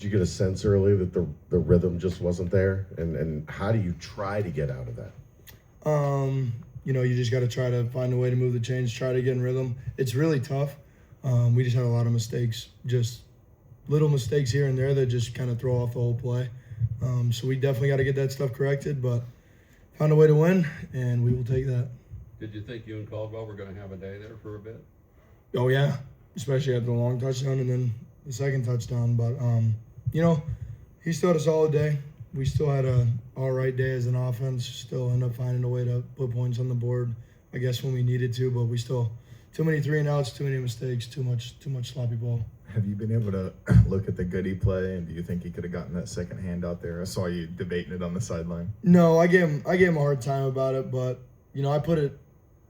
Did you get a sense early that the rhythm just wasn't there? And how do you try to get out of that? You just got to try to find a way to move the chains, try to get in rhythm. It's really tough. We just had a lot of mistakes, just little mistakes here and there that just kind of throw off the whole play. So we definitely got to get that stuff corrected, but found a way to win, and we will take that. Did you think you and Caldwell were going to have a day there for a bit? Oh, yeah, especially after the long touchdown and then the second touchdown. But, he still had a solid day. We still had a all right day as an offense. Still ended up finding a way to put points on the board, I guess, when we needed to. But we still too many 3-and-outs, too many mistakes, too much sloppy ball. Have you been able to look at the Goody play, and do you think he could have gotten that second hand out there? I saw you debating it on the sideline. No, I gave him a hard time about it, but I put it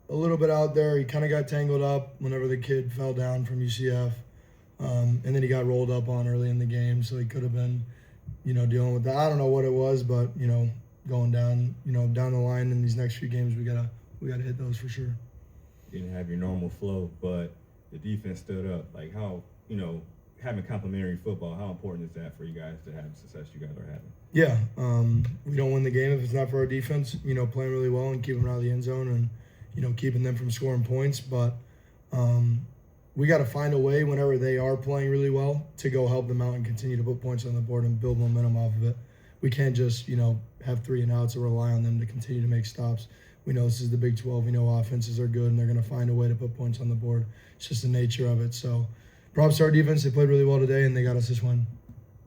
a little bit out there. He kind of got tangled up whenever the kid fell down from UCF, and then he got rolled up on early in the game, so he could have been dealing with that. I don't know what it was, but going down down the line in these next few games, we gotta hit those for sure. You didn't have your normal flow, but the defense stood up. Like, how having complimentary football, how important is that for you guys to have the success you guys are having? Yeah, we don't win the game if it's not for our defense. Playing really well and keeping them out of the end zone, and keeping them from scoring points. But we got to find a way whenever they are playing really well to go help them out and continue to put points on the board and build momentum off of it. We can't just have 3-and-outs or rely on them to continue to make stops. We know this is the Big 12. We know offenses are good and they're going to find a way to put points on the board. It's just the nature of it. So props to our defense. They played really well today and they got us this win.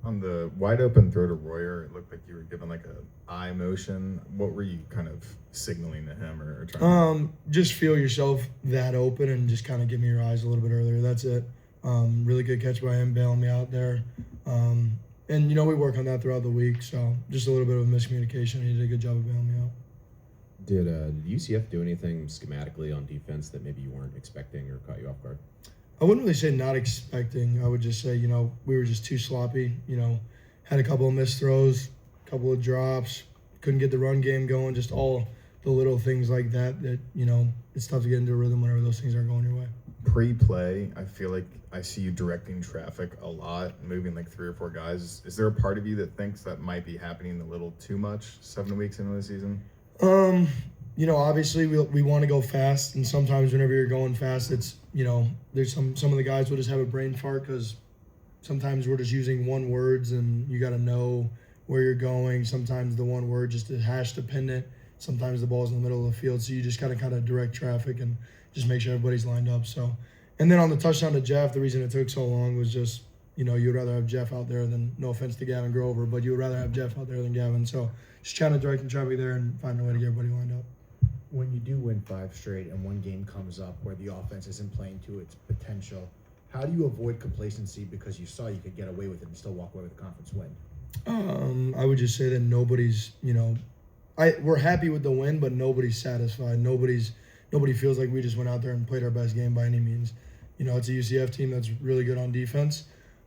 On the wide open throw to Royer, it looked like you were giving like a eye motion. What were you kind of signaling to him or trying? Just feel yourself that open and just kind of give me your eyes a little bit earlier. That's it. Really good catch by him, bailing me out there. And we work on that throughout the week. So just a little bit of miscommunication. He did a good job of bailing me out. Did UCF do anything schematically on defense that maybe you weren't expecting or caught you off guard? I wouldn't really say not expecting. I would just say, we were just too sloppy. Had a couple of missed throws, a couple of drops, couldn't get the run game going, just all the little things like that, it's tough to get into a rhythm whenever those things aren't going your way. Pre-play, I feel like I see you directing traffic a lot, moving like 3 or 4 guys. Is there a part of you that thinks that might be happening a little too much 7 weeks into the season? Obviously we want to go fast, and sometimes whenever you're going fast, it's, there's some of the guys will just have a brain fart because sometimes we're just using one words and you got to know where you're going. Sometimes the one word just is hash dependent. Sometimes the ball's in the middle of the field, so you just got to kind of direct traffic and just make sure everybody's lined up. So, and then on the touchdown to Jeff, the reason it took so long was just, you'd rather have Jeff out there than, no offense to Gavin Grover, but you would rather have Jeff out there than Gavin. So just trying to direct the traffic there and find a way to get everybody lined up. When you do win 5 straight and one game comes up where the offense isn't playing to its potential, how do you avoid complacency because you saw you could get away with it and still walk away with a conference win? I would just say that nobody's, we're happy with the win, but nobody's satisfied. Nobody feels like we just went out there and played our best game by any means. It's a UCF team that's really good on defense,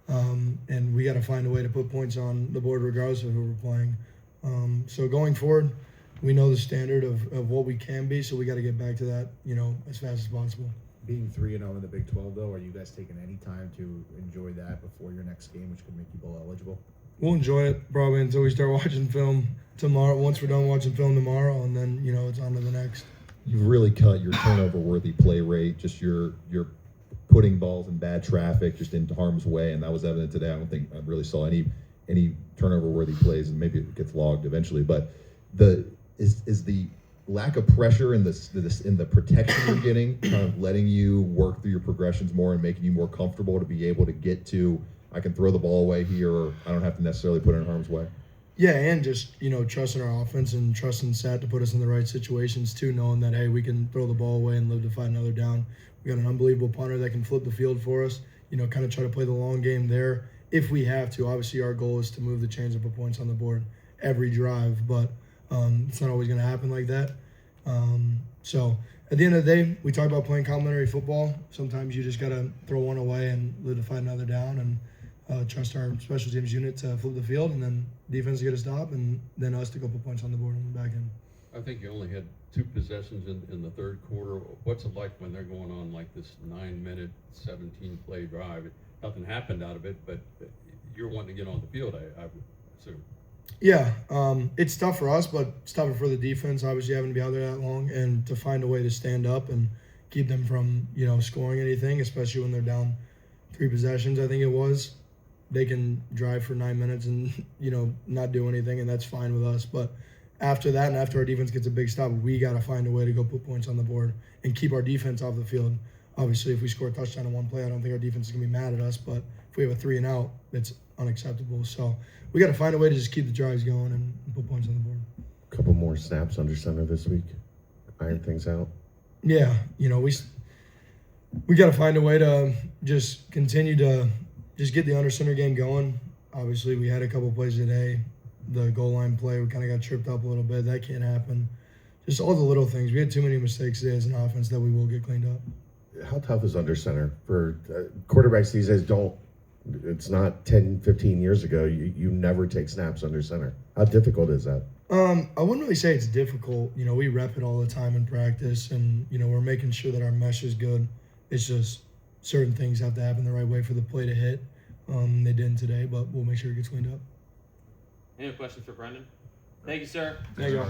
and we got to find a way to put points on the board regardless of who we're playing. So going forward, we know the standard of what we can be, so we got to get back to that, as fast as possible. Being 3-0 in the Big 12, though, are you guys taking any time to enjoy that before your next game, which could make you bowl eligible? We'll enjoy it probably until we start watching film tomorrow. Once we're done watching film tomorrow, and then it's on to the next. You've really cut your turnover-worthy play rate. Just you're putting balls in bad traffic, just into harm's way, and that was evident today. I don't think I really saw any turnover-worthy plays, and maybe it gets logged eventually. But is the lack of pressure in the protection you're getting kind of letting you work through your progressions more and making you more comfortable to be able to get to, I can throw the ball away here, or I don't have to necessarily put it in harm's way? Yeah, and just, trusting our offense and trusting Sat to put us in the right situations too, knowing that, hey, we can throw the ball away and live to fight another down. We got an unbelievable punter that can flip the field for us, kind of try to play the long game there if we have to. Obviously, our goal is to move the chains and put points on the board every drive, but it's not always going to happen like that. So at the end of the day, we talk about playing complementary football. Sometimes you just got to throw one away and live to fight another down, and trust our special teams unit to flip the field, and then defense to get a stop, and then us to go put points on the board on the back end. I think you only had 2 possessions in the third quarter. What's it like when they're going on like this 9-minute, 17-play drive? Nothing happened out of it, but you're wanting to get on the field, I would assume. Yeah, it's tough for us, but it's tougher for the defense. Obviously, having to be out there that long and to find a way to stand up and keep them from, scoring anything, especially when they're down 3 possessions. I think it was. They can drive for 9 minutes and not do anything, and that's fine with us. But after that, and after our defense gets a big stop, we got to find a way to go put points on the board and keep our defense off the field. Obviously, if we score a touchdown in one play, I don't think our defense is gonna be mad at us. But if we have a 3 and out, it's unacceptable. So we got to find a way to just keep the drives going and put points on the board. A couple more snaps under center this week. Iron things out. Yeah, we got to find a way to just continue to just get the under center game going. Obviously, we had a couple plays today. The goal line play, we kind of got tripped up a little bit. That can't happen. Just all the little things. We had too many mistakes today as an offense that we will get cleaned up. How tough is under center for quarterbacks these days? It's not 10, 15 years ago. You never take snaps under center. How difficult is that? I wouldn't really say it's difficult. We rep it all the time in practice, and we're making sure that our mesh is good. It's just certain things have to happen the right way for the play to hit. They didn't today, but we'll make sure it gets cleaned up. Any questions for Brendan? Thank you, sir. Thank you.